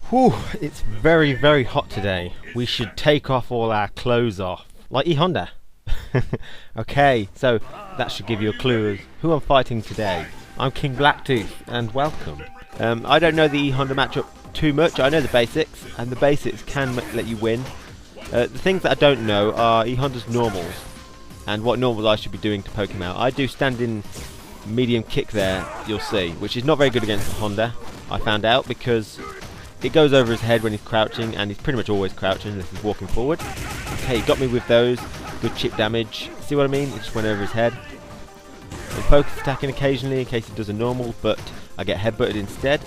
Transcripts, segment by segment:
Whew, it's very, very hot today. We should take off all our clothes off, like E.Honda. Okay, so that should give you a clue as who I'm fighting today. I'm King Black-Toof, and welcome. I don't know the E.Honda Matchup too much. I know the basics, and the basics can let you win. The things that I don't know are E.Honda's normals, and what normals I should be doing to poke him out. I do standing medium kick there, you'll see, which is not very good against Honda, I found out, because it goes over his head when he's crouching, and he's pretty much always crouching unless he's walking forward. Okay, he got me with those. Good chip damage. See what I mean? It just went over his head. I'm focus attacking occasionally in case he does a normal, but I get headbutted instead.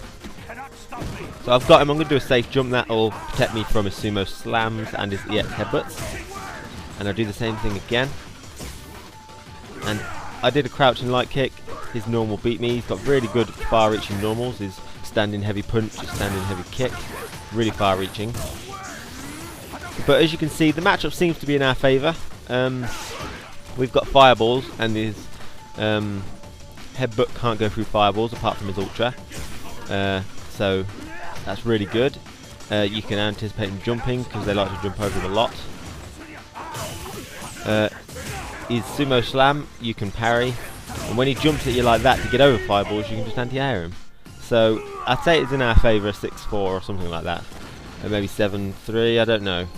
So I've got him. I'm going to do a safe jump that will protect me from his sumo slams and his EX headbutts. And I'll do the same thing again. And I did a crouching light kick. His normal beat me. He's got really good far-reaching normals. His standing heavy punch, his standing heavy kick. Really far-reaching. But as you can see, the matchup seems to be in our favour. We've got fireballs, and his headbutt can't go through fireballs apart from his ultra. So that's really good. You can anticipate him jumping because they like to jump over him a lot. His sumo slam you can parry, and when he jumps at you like that to get over fireballs, you can just anti-air him. So I'd say it's in our favour, 6-4 or something like that, or maybe 7-3. I don't know.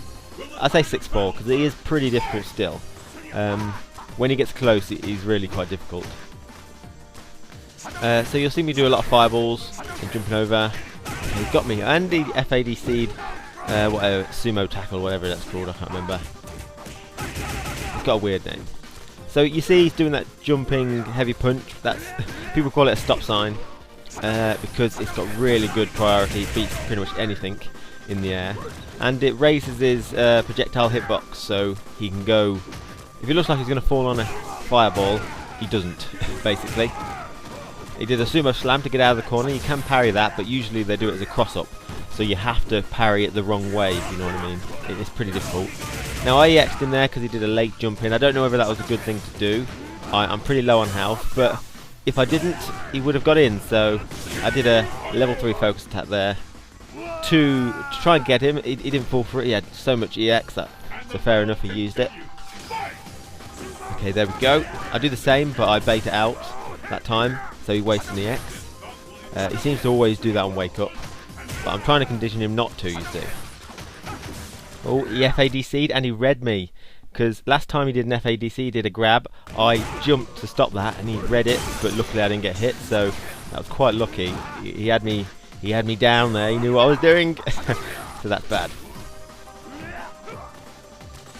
I'd say 6-4 because he is pretty difficult still. When he gets close, he's really quite difficult. So you'll see me do a lot of fireballs and jumping over. He's got me, and the FADC'd whatever, sumo tackle, whatever that's called, I can't remember. It's got a weird name. So you see he's doing that jumping heavy punch. That's people call it a stop sign because it's got really good priority. It beats pretty much anything in the air, and it raises his projectile hitbox, so he can go. If it looks like he's going to fall on a fireball, he doesn't. Basically, he did a sumo slam to get out of the corner. You can parry that, but usually they do it as a cross up, so you have to parry it the wrong way, if you know what I mean. It is pretty difficult. Now I EX'd him there because he did a late jump in. I don't know whether that was a good thing to do. I'm pretty low on health, but if I didn't, he would have got in. So I did a level 3 focus attack there to try and get him. He didn't fall for it. He had so much EX, so fair enough, he used it. Okay, there we go. I do the same, but I bait it out that time, so he wastes an EX. He seems to always do that on wake up, but I'm trying to condition him not to, you see. Oh, he FADC'd and he read me, because last time he did an FADC, he did a grab. I jumped to stop that and he read it, but luckily I didn't get hit, so that was quite lucky. He had me down there, he knew what I was doing, so that's bad.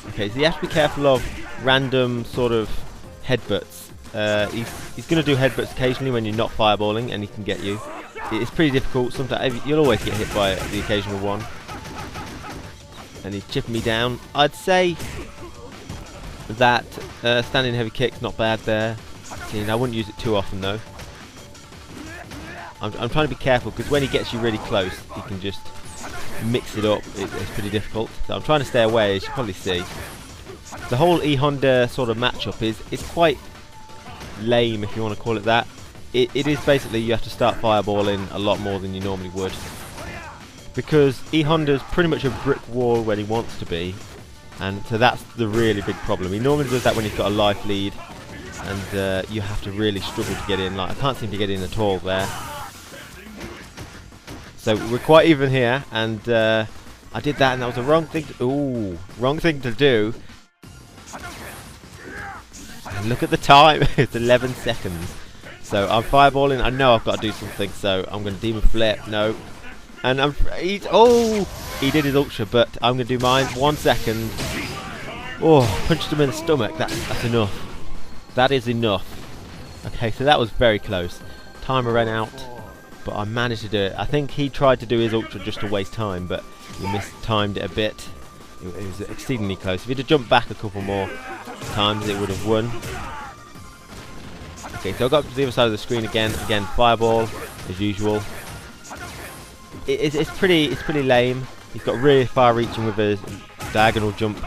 Okay, so you have to be careful of random sort of headbutts. He's going to do headbutts occasionally when you're not fireballing, and he can get you. It's pretty difficult. Sometimes you'll always get hit by the occasional one. And he's chipping me down. I'd say that standing heavy kick's not bad there. I wouldn't use it too often though. I'm trying to be careful because when he gets you really close, he can just mix it up. It's pretty difficult. So I'm trying to stay away, as you probably see. The whole E.Honda sort of matchup is quite lame, if you want to call it that. It is basically you have to start fireballing a lot more than you normally would, because E.Honda's pretty much a brick wall when he wants to be, and so that's the really big problem. He normally does that when he's got a life lead, and you have to really struggle to get in. Like, I can't seem to get in at all there. So we're quite even here, and I did that, and that was the wrong thing. Wrong thing to do. And look at the time; it's 11 seconds. So I'm fireballing. I know I've got to do something, so I'm going to demon flip. No, and he did his ultra, but I'm going to do mine. 1 second. Oh, punched him in the stomach. That's enough. That is enough. Okay, so that was very close. Timer ran out, but I managed to do it. I think he tried to do his ultra just to waste time, but he mistimed it a bit. It was exceedingly close. If he'd have jumped back a couple more times, it would have won. Okay, so I got up to the other side of the screen again. Again, fireball as usual. It's pretty lame. He's got really far-reaching with a diagonal jump,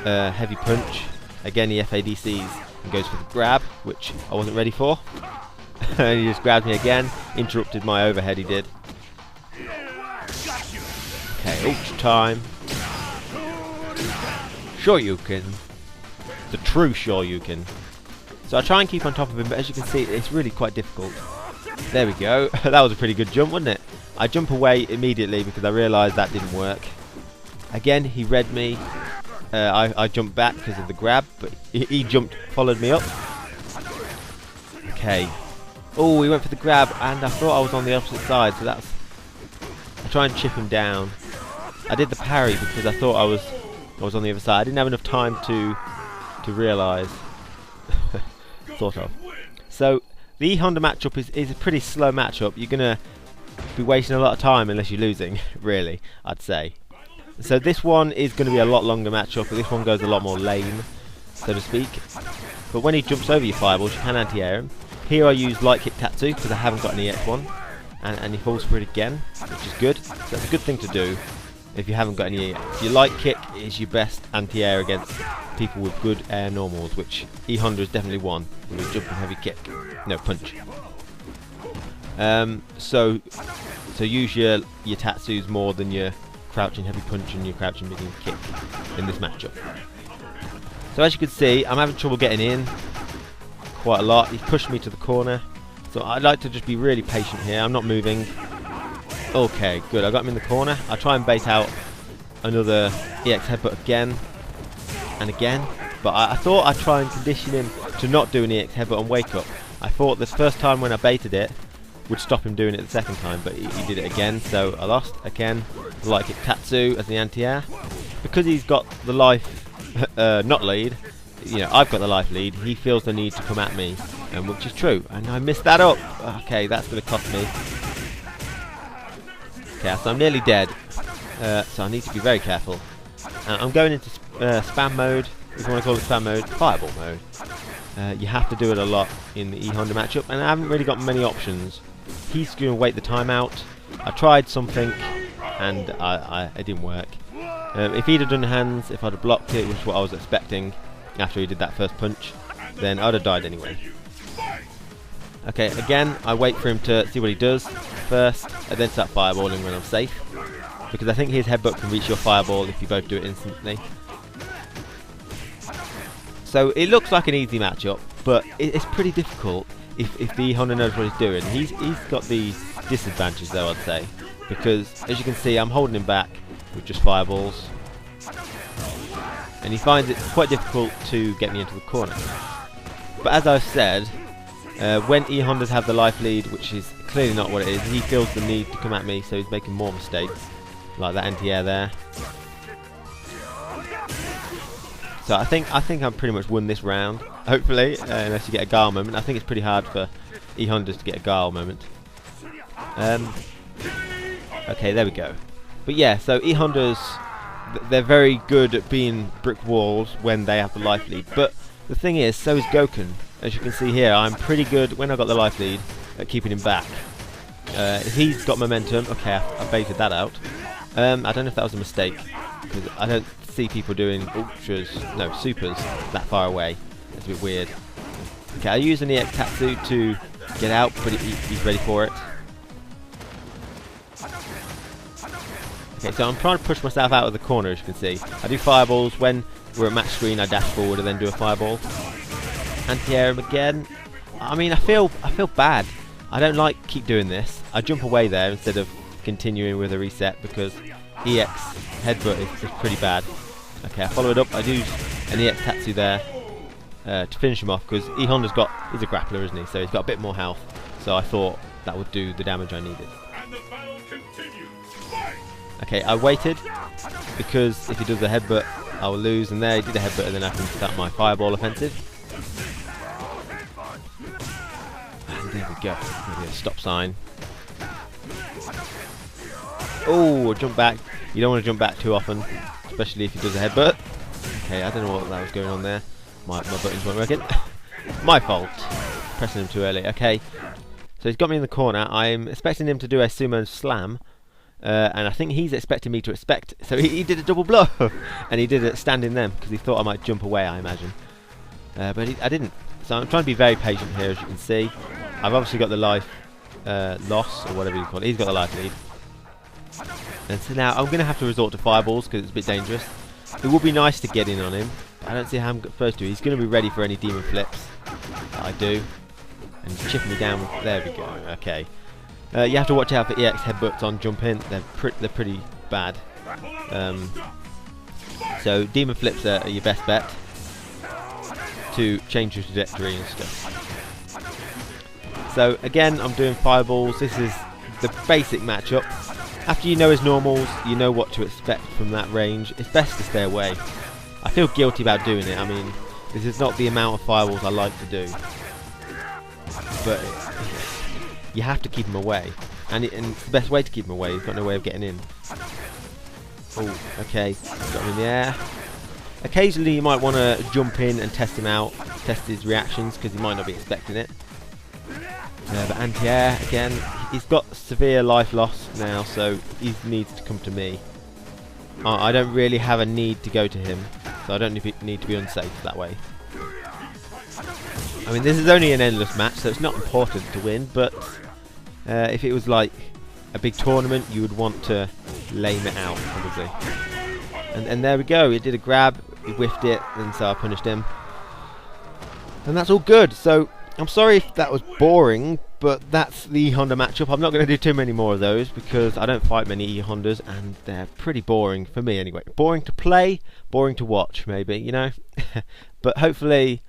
heavy punch. Again, he FADCs and goes for the grab, which I wasn't ready for. And he just grabbed me again, interrupted my overhead. He did. Okay, ultra time. Shoryuken. The true Shoryuken. So I try and keep on top of him, but as you can see, it's really quite difficult. There we go. That was a pretty good jump, wasn't it? I jump away immediately because I realised that didn't work. Again, he read me. I jumped back because of the grab, but he jumped, followed me up. Okay. Oh, he went for the grab, and I thought I was on the opposite side, so that's... I try and chip him down. I did the parry because I thought I was on the other side. I didn't have enough time to realise. Sort of. So the E.Honda matchup is a pretty slow matchup. You're gonna be wasting a lot of time unless you're losing, really, I'd say. So this one is going to be a lot longer matchup, but this one goes a lot more lame, so to speak. But when he jumps over your fireballs, you can anti-air him. Here I use light kick Tatsu because I haven't got an EX1, and he falls for it again, which is good. So that's a good thing to do if you haven't got any EX. Your light kick is your best anti-air against people with good air normals, which E.Honda is definitely one with a jumping heavy kick. No, punch. So use your Tatsus more than your crouching heavy punch and your crouching medium kick in this matchup. So as you can see, I'm having trouble getting in quite a lot. He's pushed me to the corner, so I'd like to just be really patient here. I'm not moving. Okay, good. I got him in the corner. I try and bait out another EX headbutt again and again, but I thought I'd try and condition him to not do an EX headbutt and wake up. I thought this first time when I baited it would stop him doing it the second time, but he did it again, so I lost again. Like it Tatsu as the anti-air. Because he's got the life not lead, you know, I've got the life lead, he feels the need to come at me, which is true, and I missed that up. Okay, that's going to cost me. Okay, so I'm nearly dead, so I need to be very careful. I'm going into spam mode, if you want to call it spam mode, fireball mode. You have to do it a lot in the E.Honda matchup, and I haven't really got many options. He's going to wait the time out. I tried something, and it didn't work. If he'd have done hands, if I'd have blocked it, which is what I was expecting after he did that first punch, then I'd have died anyway. Okay, again, I wait for him to see what he does first, and then start fireballing when I'm safe, because I think his headbutt can reach your fireball if you both do it instantly. So it looks like an easy matchup, but it's pretty difficult if the E.Honda knows what he's doing. He's got the disadvantage though, I'd say, because as you can see, I'm holding him back with just fireballs, and he finds it quite difficult to get me into the corner. But as I've said, when E.Hondas have the life lead, which is clearly not what it is, he feels the need to come at me, so he's making more mistakes, like that anti-air there. So I think I've pretty much won this round, hopefully, unless you get a guile moment. I think it's pretty hard for E.Hondas to get a guile moment. Okay, there we go. But yeah, so E.Hondas, they're very good at being brick walls when they have the life lead. But the thing is, so is Gouken. As you can see here, I'm pretty good, when I got the life lead, at keeping him back. If he's got momentum, okay, I baited that out. I don't know if that was a mistake, because I don't see people doing supers that far away. It's a bit weird. Okay, I use an EX Tatsu to get out, but he's ready for it. Okay, so I'm trying to push myself out of the corner, as you can see. I do fireballs. When we're at match screen, I dash forward and then do a fireball. Anti-air him again. I mean, I feel bad. I don't like keep doing this. I jump away there instead of continuing with a reset, because EX headbutt is pretty bad. Okay, I follow it up. I do an EX Tatsu there to finish him off, because E.Honda's he's a grappler, isn't he? So he's got a bit more health. So I thought that would do the damage I needed. Okay, I waited, because if he does the headbutt, I will lose, and there he did a headbutt, and then I can start my fireball offensive. And there we go. Maybe a stop sign. Oh, jump back. You don't want to jump back too often, especially if he does a headbutt. Okay, I don't know what that was going on there. My buttons weren't working. My fault. Pressing him too early. Okay, so he's got me in the corner. I'm expecting him to do a sumo slam. And I think he's expecting me to expect. So he did a double blow. And he did it standing them, because he thought I might jump away, I imagine. But I didn't. So I'm trying to be very patient here, as you can see. I've obviously got the life loss, or whatever you call it. He's got the life lead. And so now I'm going to have to resort to fireballs because it's a bit dangerous. It would be nice to get in on him. I don't see how I'm supposed to. He's going to be ready for any demon flips that I do. And he's chipping me down. There we go. Okay. You have to watch out for EX headbutts on jump in. They're pretty bad. So demon flips are your best bet to change your trajectory and stuff. So again, I'm doing fireballs. This is the basic matchup. After you know his normals, you know what to expect from that range. It's best to stay away. I feel guilty about doing it. I mean, this is not the amount of fireballs I like to do, but you have to keep him away, and it's the best way to keep him away. He's got no way of getting in. Oh, okay, got him in the air. Occasionally you might want to jump in and test him out, test his reactions, because he might not be expecting it. But anti-air, again, he's got severe life loss now, so he needs to come to me. I don't really have a need to go to him, so I don't need to be unsafe that way. I mean, this is only an endless match, so it's not important to win, but if it was like a big tournament, you would want to lame it out, probably. And there we go, he did a grab, he whiffed it, and so I punished him. And that's all good. So I'm sorry if that was boring, but that's the E.Honda matchup. I'm not going to do too many more of those because I don't fight many E.Hondas and they're pretty boring for me anyway. Boring to play, boring to watch maybe, you know. But hopefully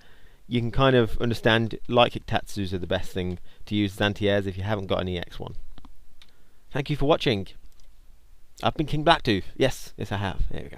you can kind of understand light kick tatsus are the best thing to use as anti-airs if you haven't got an EX one. Thank you for watching. I've been King Black-Toof. Yes, I have. There we go.